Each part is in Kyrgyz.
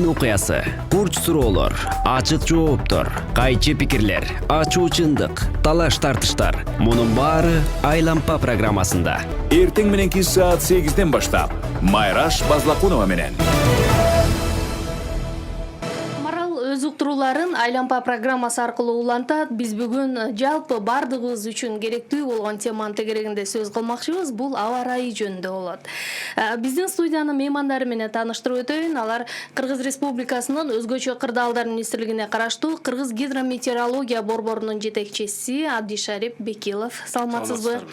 күндүн окуясы, курч суроолор, ачык жооптор, кайчы пикирлер, ачуу чындык, талаш тартыштар. Мунун баары Айлампа программасында. Эртең мененки саат 8-ден баштап Майраш Базлакунова менен. Өз уктурууларын Айлампа программасы аркылуу улантат. Биз бүгүн жалпы бардыгыбыз үчүн керектүү болгон теманын тегерегинде сөз кылмакчыбыз. Бул аба ырайы жөнүндө болот. Биздин студиянын меймандары менен тааныштырып өтөйүн. Алар Кыргыз Республикасынын өзгөчө кырдаалдар министрлигине караштуу Кыргыз гидрометеорология борборунун жетекчиси Абдишарип Бекилов. Саламатсызбы?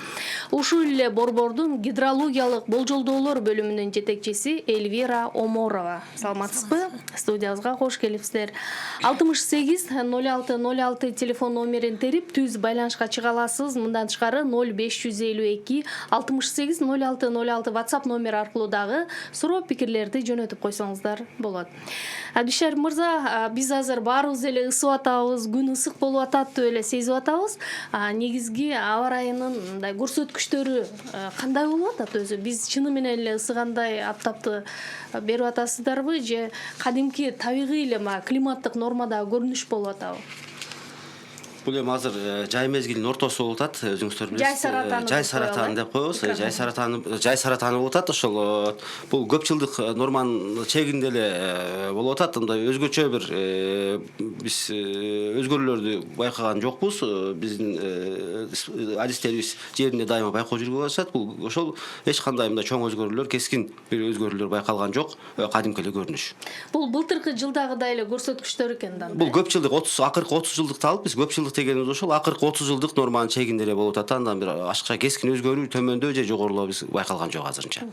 Ушул эле борбордун гидрологиялык болжолдоолор бөлүмүнүн жетекчиси Эльвира Оморова. Саламатсызбы? Студиябызга кош келипсиздер. 68-06-06 телефон номерин терип түз байланышка чыга аласыз. Мындан тышкары 0552 68-06-06 WhatsApp номер аркылуу дагы суроо пикирлерди жөнөтүп койсоңуздар болот. Абдишар мырза, биз азыр баарыбыз эле ысып атабыз, күн ысык болуп атат деп эле сезип атабыз. Негизги аба ырайынын мындай көрсөткүчтөрү кандай болуп атат өзү? Биз чыны менен эле ысыгандай аптапты берип атасыздарбы же кадимки табигый эле климаттык нормада көрүнүш болуп атабы? Бул эми азыр жай мезгилинин ортосу болуп атат, өзүңүздөр билесиз. Жай саратаны деп коебуз. Жай саратаны болуп атат. Ошол бул көп жылдык норманын чегинде эле болуп атат. Мындай өзгөчө бир биз өзгөрүүлөрдү байкаган жокпуз. Биздин адистерибиз жеринде дайыма байкоо жүргүзүп атышат. Бул ошол эч кандай мындай чоң өзгөрүүлөр, кескин бир өзгөрүүлөр байкалган жок. Кадимки эле көрүнүш. Бул былтыркы жылдагыдай эле көрсөткүчтөр экен да. Бул көп жылдык акыркы 30 жылдыкты алып биз көп жылдык дегенибиз ошол акыркы 30 жылдык норманын чегинде эле болуп атат. Андан бир ашыкча кескин өзгөрүү, төмөндөө же жогорулоо биз байкалган жок азырынча.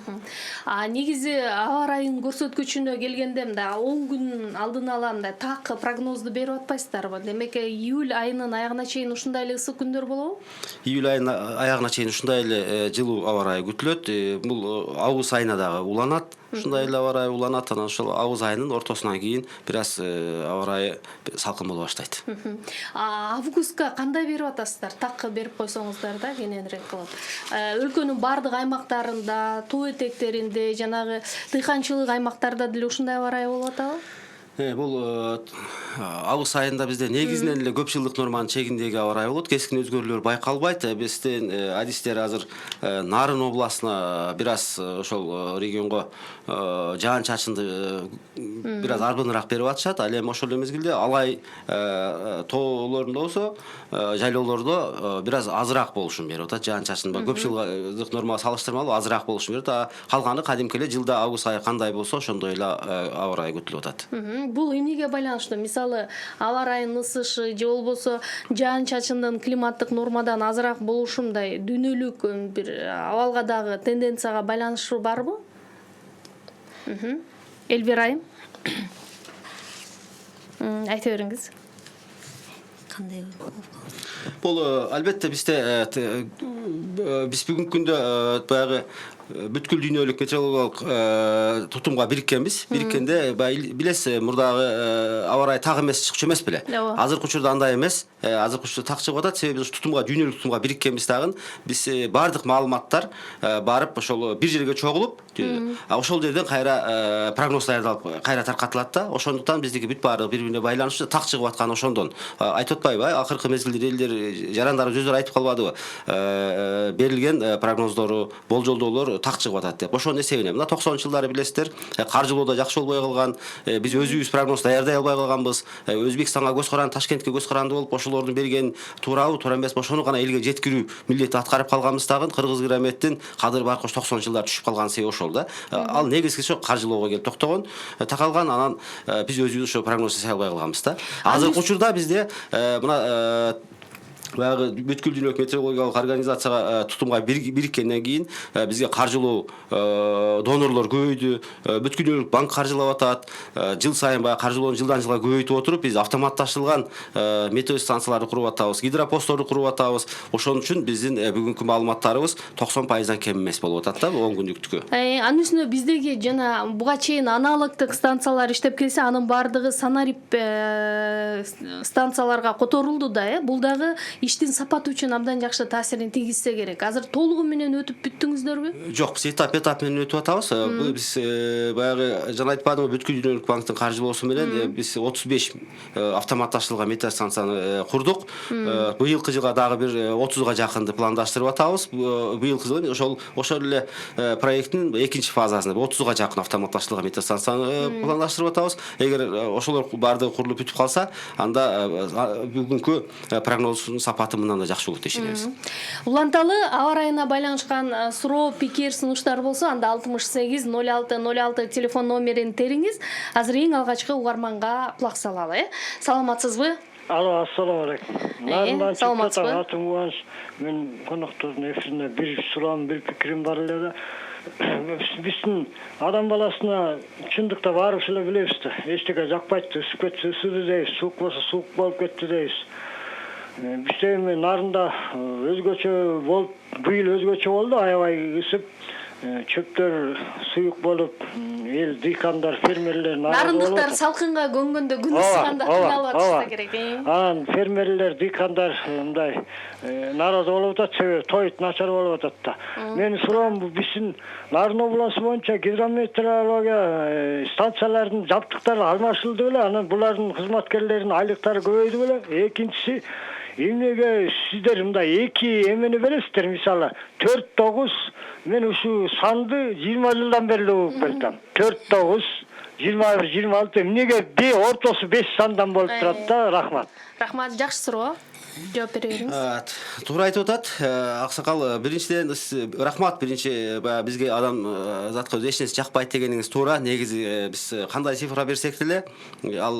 Негизи аба ырайынын көрсөткүчүнө келгенде мындай 10 күн алдын ала мындай так прогнозду берип атпайсыздарбы? Демек июль айынын аягына чейин ушундай эле ысык күндөр болобу? Июль айынын аягына чейин ушундай эле жылуу аба ырайы күтүлөт. Бул август айына дагы уланат. Ушундай эле аба ырайы уланат. Анан ошол август айынын ортосунан кийин бир аз аба ырайы салкын боло баштайт. Августка кандай берип атасыздар? Так берип койсоңуздар да кененирээк кылып. Өлкөнүн бардык аймактарында, тоо этектеринде, жанагы дыйканчылык аймактарда деле ушундай аба ырайы болуп атабы? Бул август айында бизде негизинен эле көп жылдык норманын чегиндеги аба ырайы болот. Кескин өзгөрүүлөр байкалбайт. Биздин адистер азыр Нарын областына бир аз ошол регионго жаан-чачынды бир аз арбыныраак берип атышат. Ал эми ошол мезгилде Алай тоолорунда болсо, жайлоолордо бир аз азыраак болушун берип атат. Жаан-чачын көп жылдык нормага салыштырмалуу азыраак болушун берет. Калганы кадимки эле жылда август айы кандай болсо ошондой эле аба ырайы күтүлүп атат. Бул эмнеге байланыштуу? Мисалы, аба ырайынын ысышы же болбосо жаан-чачындын климаттык нормадан азыраак болушундай дүйнөлүк бир абалга дагы тенденцияга байланышы барбы? Эльвира айым, айта бериңиз. Кандай? Бул албетте бизде биз бүгүнкү күндө баягы бүткүл дүйнөлүк метеорологиялык тутумга бириккенбиз. Бириккенде билесиз, мурдагы аба ырайы так эмес, чыкчу эмес беле. Азыркы учурда андай эмес. Азыркы учурда так чыгып атат. Себеби биз тутумга, дүйнөлүк тутумга бириккенбиз дагы. Биз бардык маалыматтар барып ошол бир жерге чогулуп, ошол жерден кайра прогноз даярдалып, кайра таркатылат да. Ошондуктан биздики бүт баардыгы бири-бирине байланыштуу, так чыгып атканы ошондон. Айтып атпайбы? Акыркы мезгилде элдер, жарандарыбыз өздөрү айтып калбадыбы? Берилген прогноздору, болжолдоолор так чыгып атат деп. Ошонун эсебинен мына 90-жылдары билесиздер, каржылоодо жакшы болбой калган, биз өзүбүз прогноз даярдай албай калганбыз. Өзбекстанга көз каранды, Ташкентке көз каранды болуп, ошолордун берген туурабы, туура эмеспи, ошону гана элге жеткирүү милдети аткарып калганбыз дагы. Кыргыз гидрометтин кадыр баркыч 90-жылдары түшүп калган себеби ошол да. Ал негизгиси ошо каржылоого келип токтогон. Такалган анан биз өзүбүз ошо прогноз жасай албай калганбыз да. Азыркы учурда бизде мына баягы бүткүл дүйнөлүк метеорологиялык организацияга тутумга бириккенден кийин бизге каржылоо донорлор көбөйдү. Бүткүл дүйнөлүк банк каржылап атат. Жыл сайын баягы каржылоону жылдан жылга көбөйтүп отуруп, биз автоматташтырылган метеостанцияларды куруп атабыз, гидропостторду куруп атабыз. Ошон үчүн биздин бүгүнкү маалыматтарыбыз 90% кем эмес болуп атат да, 10 күндүктүкү. Анын үстүнө биздеги жана буга чейин аналогдук станциялар иштеп келсе, анын баардыгы санарип станцияларга которулду да, бул дагы иштин сапаты үчүн абдан жакшы таасирин тийгизсе керек. Азыр толугу менен өтүп бүттүңүздөрбү? Жок, биз этап менен өтүп атабыз. Биз баягы жана айтпадымбы, бүткүл дүйнөлүк банктын каржылоосу менен биз 35 автоматташтырылган метеостанцияны курдук. Быйылкы жылга дагы бир 30га жакынды пландаштырып атабыз. Быйылкы жылы ошол эле проекттин экинчи фазасында 30га жакын автоматташтырылган метеостанцияны пландаштырып атабыз. Эгер ошолор баардыгы курулуп бүтүп калса, анда бүгүнкү прогноздун сапаты мындан да жакшы болот деп ишенебиз. Уланталы аба ырайына байланышкан суроо, пикир, сунуштар болсо, анда 68 06 06 телефон номерин териңиз. Азыр эң алгачкы угарманга кулак салалы. Саламатсызбы? Алло, ассаламу алейкум. Нарындан саламатсызбы? Атым Кубаныч. Мен коноктордун эфирине бир суроом, бир пикирим бар эле да. Биздин адам баласына чындыкта баарыбыз эле билебиз да. Эчтеке жакпайт, ысып кетсе ысыды дейбиз, суук болсо суук болуп кетти дейбиз. Бизде эми нарында өзгөчө болуп, быйыл өзгөчө болду, аябай ысып, чөптөр суюк болуп, эл дыйкандар, фермерлер Нарындыктар салкынга көнгөндө күн ысыганда кыйналып атышса керек. Анан фермерлер, дыйкандар мындай наразы болуп атат, себеби тоют начар болуп атат да. Менин суроом биздин Нарын обласу боюнча гидрометеорология станциялардын жабдыктары алмашылды беле, анан булардын кызматкерлеринин айлыктары көбөйдү беле. Экинчиси, эмнеге сиздер мындай эки эмени бересиздер, мисалы 4-9, мен ушу санды 20 жылдан бери угуп келатам. 4-9, 21-26, эмнеге ортосу 5 сандан болуп турат да, рахмат. Рахмат, жакшы суроо. Жооп бере бериңиз. Туура айтып атат. Аксакал, биринчиден рахмат, биринчи бизге адам затка эч нерсе жакпайт дегениңиз туура. Негизи биз кандай цифра берсек деле ал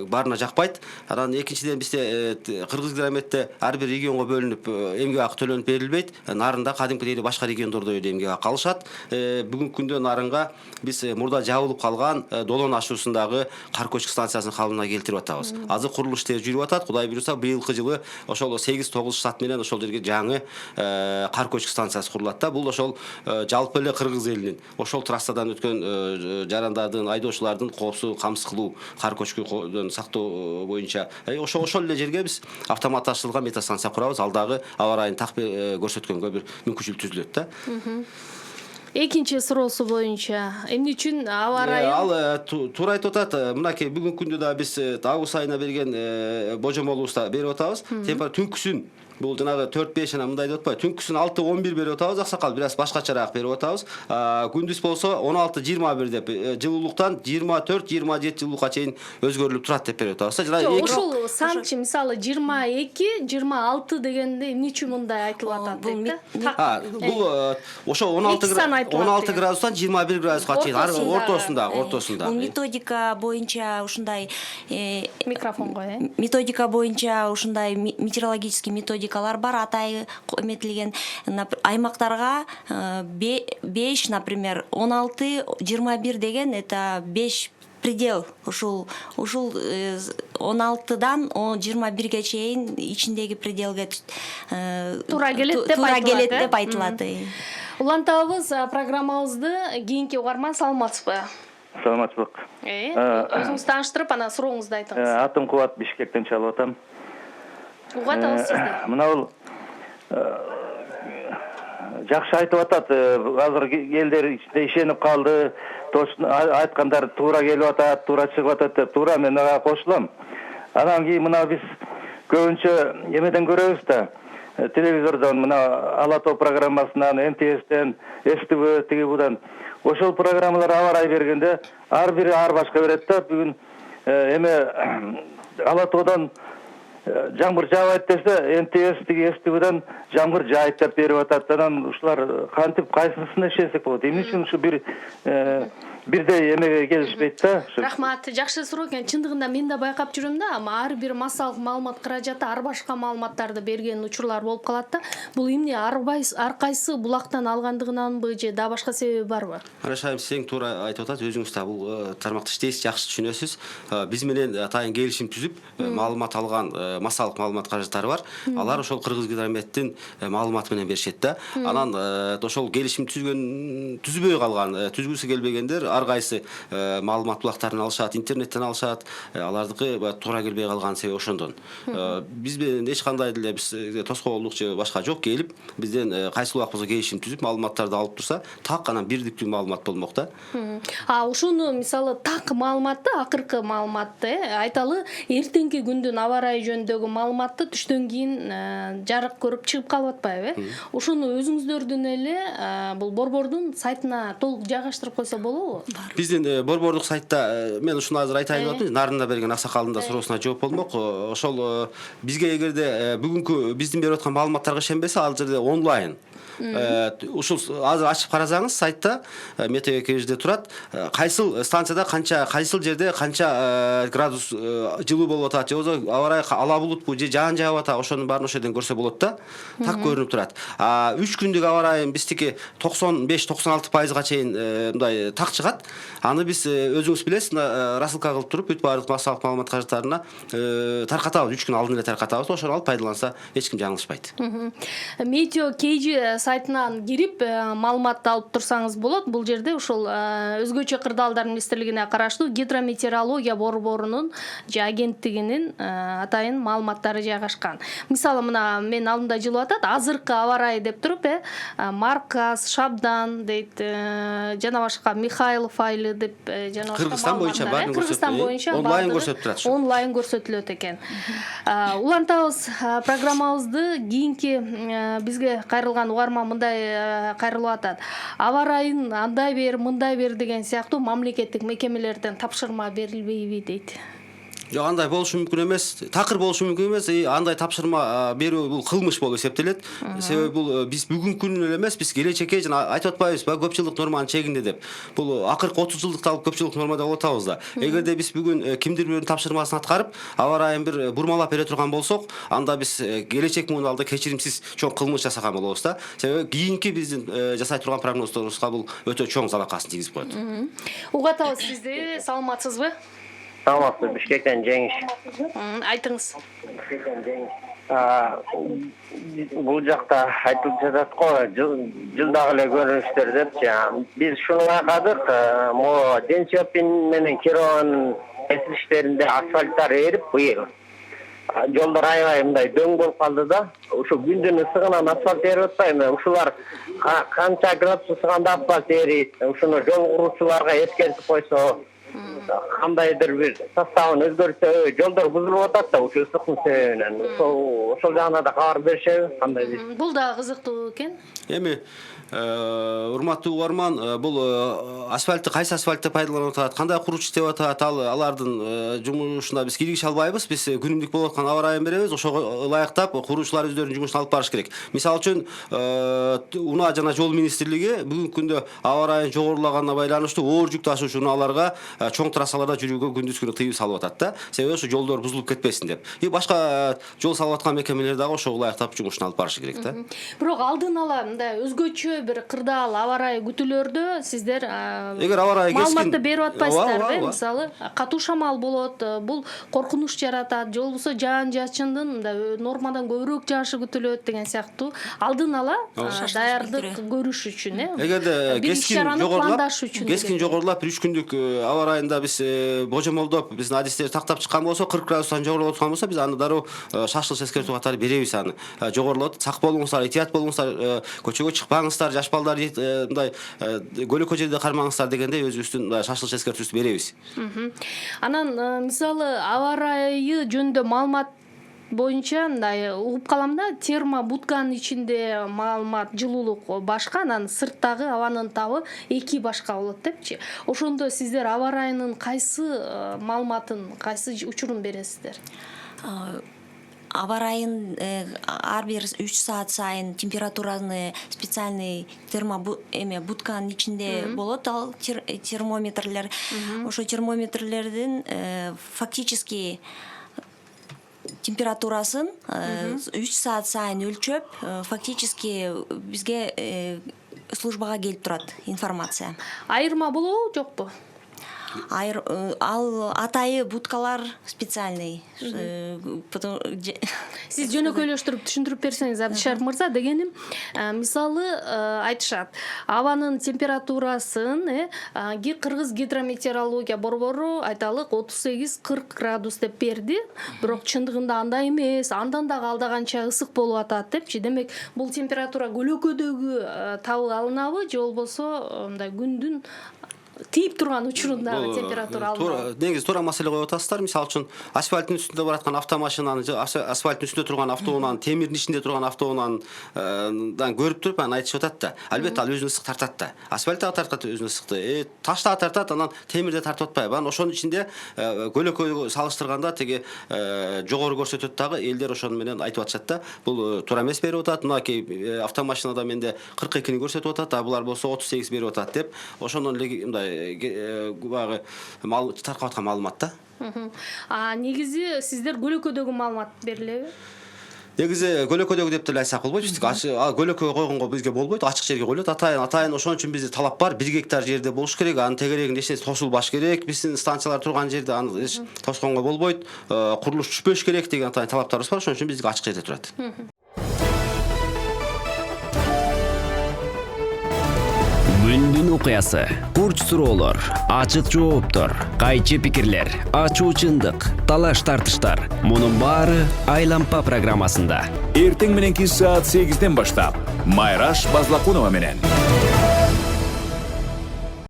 баарына жакпайт. Анан экинчиден бизде Кыргызгидрометте ар бир регионго бөлүнүп эмгек акы төлөнүп берилбейт. Нарында кадимкидей башка региондордо эле эмгек акы алышат. Бүгүнкү күндө Нарынга биз мурда жабылып калган Долон ашуусундагы кар көчкү станциясын калыбына келтирип атабыз. Азыр курулуш иштери жүрүп атат. Кудай буйруса, быйылкы жылы ошол 8-9 штат менен ошол жерге жаңы кар көчкү станциясы курулат да. Бул ошол жалпы эле кыргыз элинин ошол трассадан өткөн жарандардын, айдоочулардын коопсуздугун камсыз кылуу, кар көчкүдөн сактоо боюнча ошол эле жерге биз автоматташтырылган метеостанция курабыз. Ал дагы аба ырайын так көрсөткөнгө бир мүмкүнчүлүк түзүлөт да. Экинчи суроосу боюнча эмне үчүн аба ырайы? Ал туура айтып атат. Мынакей бүгүнкү күндө да биз август айына берген божомолубузда берип атабыз. Температура түнкүсүн бул жанагы 4-5 жана мындай деп атпайбы. Түнкүсүн 6-11 берип атабыз. Аксакал бир аз башкачараак берип атабыз. Күндүз болсо 16-21 деп, жылуулуктан 24-27 жылуулукка чейин өзгөрүлүп турат деп берип атабыз. Ушул санчы мисалы 22-26 дегенде эмне үчүн мындай айтылып атат дейт? Бул ошо 16 градустан 21 градуска чейин ортосунда. Бул методика боюнча ушундай микрофонго, методика боюнча ушундай метеорологический методикалар бар, атайы эметилген аймактарга 5, например, 16-21 деген это 5 предел. Ушул 16-дан 21-ге чейин ичиндеги пределге туура келет деп айтылат. Улантабыз программабызды. Кийинки угарман, саламатсызбы? Саламатсызбык. Өзүңүз тааныштырып, анан сурооңузду айтыңыз. Атым Кубат, Бишкектен чалып атам. Угат алабыз сизди. Мына бул жакшы айтып атат. Азыр элдер ишенип калды. Айткандар туура келип атат, туура чыгып атат деп. Туура, мен ага кошулам. Анан кийин мына биз көбүнчө эмеден көрөбүз да. Телевизордон, мына Ала тоо программасынан, МТСтен, СТВ тиги будан ошол программалар аба ырайы бергенде ар бири ар башка берет да. Бүгүн эме Ала тоодон жаңбыр жаабайт десе, МТС тиги СТВдан жаңбыр жаайт деп берип атат. Анан ушулар кантип кайсысына ишенсек болот? Эмне үчүн ушу бирдей эмеге келишпейт да? Рахмат, жакшы суроо экен. Чындыгында мен да байкап жүрөм да, ама ар бир массалык маалымат каражаты ар башка маалыматтарды берген учурлар болуп калат да. Бул эмне ар кайсы булактан алгандыгынанбы же да башка себеби барбы? Карашайм, сиң туура айтып атат. Өзүңүз да бул тармакта иштейсиз, жакшы түшүнөсүз. Биз менен атайын келишим түзүп, маалымат алган массалык маалымат каражаттары бар. Алар ошол Кыргызгидрометтин маалыматы менен беришет да. Анан ошол келишим түзбөй калган, түзгүсү келбегендер ар кайсы маалымат булактарын алышат, интернеттен алышат. Алардыкы туура келбей калган себеби ошондон. Биз менен эч кандай деле биз тоскоолдук же башка жок, келип бизден кайсы убакта келишим түзүп маалыматтарды алып турса, так анан бирдиктүү маалымат болмок да. Ушуну мисалы так маалыматты, акыркы маалыматты айталы эртеңки күндүн аба ырайы жөнүндөгү маалыматты түштөн кийин жарык көрүп чыгып калып атпайбы? Ушуну өзүңүздөрдүн эле бул борбордун сайтына толук жайгаштырып койсо болобу? Биздин борбордук сайтта мен ушуну азыр айтайын деп атам. Нарында берген аксакалдын да суроосуна жооп болмок. Ошол бизге эгерде бүгүнкү биздин берип аткан маалыматтарга ишенбесе, ал жерде онлайн ушул азыр ачып карасаңыз сайтта метео экежде турат. Кайсыл станцияда канча, кайсыл жерде канча градус жылуу болуп атат, же болбосо аба ырайы ала булутпу же жаан жаап атат, ошонун баарын ошол жерден көрсө болот да. Так көрүнүп турат. 3 күндүк аба ырайы биздики 95-96%га чейин мындай так чыгат. Аны биз өзүңүз билесиз, рассылка кылып туруп бүт баардык массалык маалымат каражаттарына таркатабыз. 3 күн алдын эле таркатабыз. Ошону алып пайдаланса эч ким жаңылышпайт. Метео KG сайтынан кирип маалыматты алып турсаңыз болот. Бул жерде ушул өзгөчө кырдаалдар министрлигине караштуу гидрометеорология борборунун же агенттигинин атайын маалыматтары жайгашкан. Мисалы мына мен алдымда жылып атат, азыркы аба ырайы деп туруп, Маркас, Шабдан дейт, жана башка Михайлов айылы деп жана башка Кыргызстан боюнча баарын Кыргызстан боюнча онлайн көрсөтүп турат. Онлайн көрсөтүлөт экен. Улантабыз программабызды кийинки бизге кайрылган угарма мындай кайрылып атат. Аба ырайын андай бер, мындай бер деген сыяктуу мамлекеттик мекемелерден тапшырма берилбейби дейт. Жок, андай болушу мүмкүн эмес. Такыр болушу мүмкүн эмес. Андай тапшырма берүү бул кылмыш болуп эсептелет. Себеби бул биз бүгүнкү күнү эле эмес, биз келечекке жана айтып атпайбызбы, көп жылдык норманын чегинде деп. Бул акыркы 30 жылдыкты алып көп жылдык норма деп атабыз да. Эгерде биз бүгүн кимдир бирөөнүн тапшырмасын аткарып, аба ырайын бир бурмалап бере турган болсок, анда биз келечек муун алда кечиримсиз чоң кылмыш жасаган болобуз да. Себеби кийинки биздин жасай турган прогнозторубузга бул өтө чоң залакасын тийгизип коет. Угатабыз сизди, саламатсызбы? Саламатсыз, Бишкектен Жеңиш. Айтыңыз. Бул жакта айтылып жатат го, жылдагы эле көрүнүштөр депчи. Биз шуну байкадык, могу Денчопин менен Кировонун кесилиштеринде асфальттар эрип, быйыл жолдор аябай мындай дөң болуп калды да. Ушу күндүн ысыгынан асфальт эрип атпайбы? Ушулар канча градус ысыганда асфальт эрийт? Ушуну жол куруучуларга эскертип койсо, кандайдыр бир составын өзгөртсө, жолдор бузулуп атат да ушул ысыктын себебинен. Ошол жагына да кабар беришеби? Кандай дейт? Бул да кызыктуу экен. Эми урматтуу угарман, бул асфальтты кайсы асфальтты пайдаланып атат, кандай курууч иштеп атат, алардын жумушуна биз киргише албайбыз. Биз күнүмдүк болуп аткан аба ырайын беребиз, ошого ылайыктап куруучулар өздөрүнүн жумушун алып барыш керек. Мисалы үчүн унаа жана жол министрлиги бүгүнкү күндө аба ырайын жогорулаганына байланыштуу оор жүк ташуучу унааларга чоң трассаларда жүрүүгө күндүз күнү тыюу салып атат да. Себеби ошо жолдор бузулуп кетпесин деп. И башка жол салып аткан мекемелер дагы ошого ылайыктап жумушун алып барышы керек да. Бирок алдын ала мындай өзгөчө бир кырдаал аба ырайы күтүүлөрдө сиздер эгер аба ырайы кескин маалыматты берип атпайсыздарбы? Мисалы, катуу шамал болот, бул коркунуч жаратат, же болбосо жаан-жачындын мындай нормадан көбүрөөк жаашы күтүлөт деген сыяктуу алдын ала даярдык көрүш үчүн, эгерде кескин жогорулап 3 күндүк аба ырайында биз божомолдоп биздин адистер тактап чыккан болсо, 40 градустан жогорулап аткан болсо, биз аны дароо шашылыш эскертүү катары беребиз аны. Жогорулап, сак болуңуздар, этият болуңуздар, көчөгө чыкпаңыздар, жаш балдар мындай көлөкө жерде кармаңыздар дегенде өзүбүздүн шашылыш эскертүүбүздү беребиз. Анан мисалы аба ырайы жөнүндө маалымат боюнча мындай угуп калам да, термобутканын ичинде маалымат жылуулук башка, анан сырттагы абанын табы эки башка болот депчи. Ошондо сиздер аба ырайынын кайсы маалыматын, кайсы учурун бересиздер? Аба ырайын ар бир 3 саат сайын температураны специальный бутканын ичинде болот, ал термометрлер. Ошо термометрлердин фактически температурасын 3 саат сайын өлчөп, фактически бизге службага келип турат информация. Айырма болобу, жокпу? Ал атайы будкалар специальный. Сиз жөнөкөйлөштүрүп түшүндүрүп берсеңиз Абдишарып мырза, дегеним мисалы айтышат абанын температурасын Кыргыз гидрометеорология борбору айталык 38-40 градус деп берди, бирок чындыгында андай эмес, андан да калдаганча ысык болуп атат депчи. Демек бул температура көлөкөдөгү табыл алынабы же болбосо мындай күндүн тийип турган учурундагы температура алынабы? Негизи туура маселе коюп атасыздар. Мисалы үчүн асфальттын үстүндө бараткан автомашинаны же асфальттын үстүндө турган автоунааны, темирдин ичинде турган автоунаадан көрүп туруп анан айтышып атат да. Албетте ал өзүн ысык тартат да. Асфальт дагы тартат өзүн ысыкты. Таш дагы тартат, анан темирде тартып атпайбы? Анан ошонун ичинде көлөкөйгө салыштырганда тиги жогору көрсөтөт дагы элдер ошону менен айтып атышат да. Бул туура эмес берип атат. Мынакей автомашинада менде 42-ни көрсөтүп атат, а булар болсо 38 берип атат деп. Ошондон эле мындай баягы таркап аткан маалымат да. Негизи сиздер көлөкөдөгү маалымат берилеби? Негизи көлөкөдөгү деп деле айтсак болбойт. Биздики көлөкөгө койгонго бизге болбойт, ачык жерге коюлат. Атайын ошон үчүн бизде талап бар. 1 гектар жерде болуш керек. Анын тегерегинде эч нерсе тосулбаш керек. Биздин станциялар турган жерде аны эч тосконго болбойт. Курулуш түшпөш керек деген атайын талаптарыбыз бар. Ошон үчүн биздики ачык жерде турат. Күндүн окуясы, курч суроолор, ачык жооптор, кайчы пикирлер, ачуу чындык, талаш тартыштар. Мунун баары Айлампа программасында. Эртең мененки саат 8-ден баштап Майраш Базлакунова менен.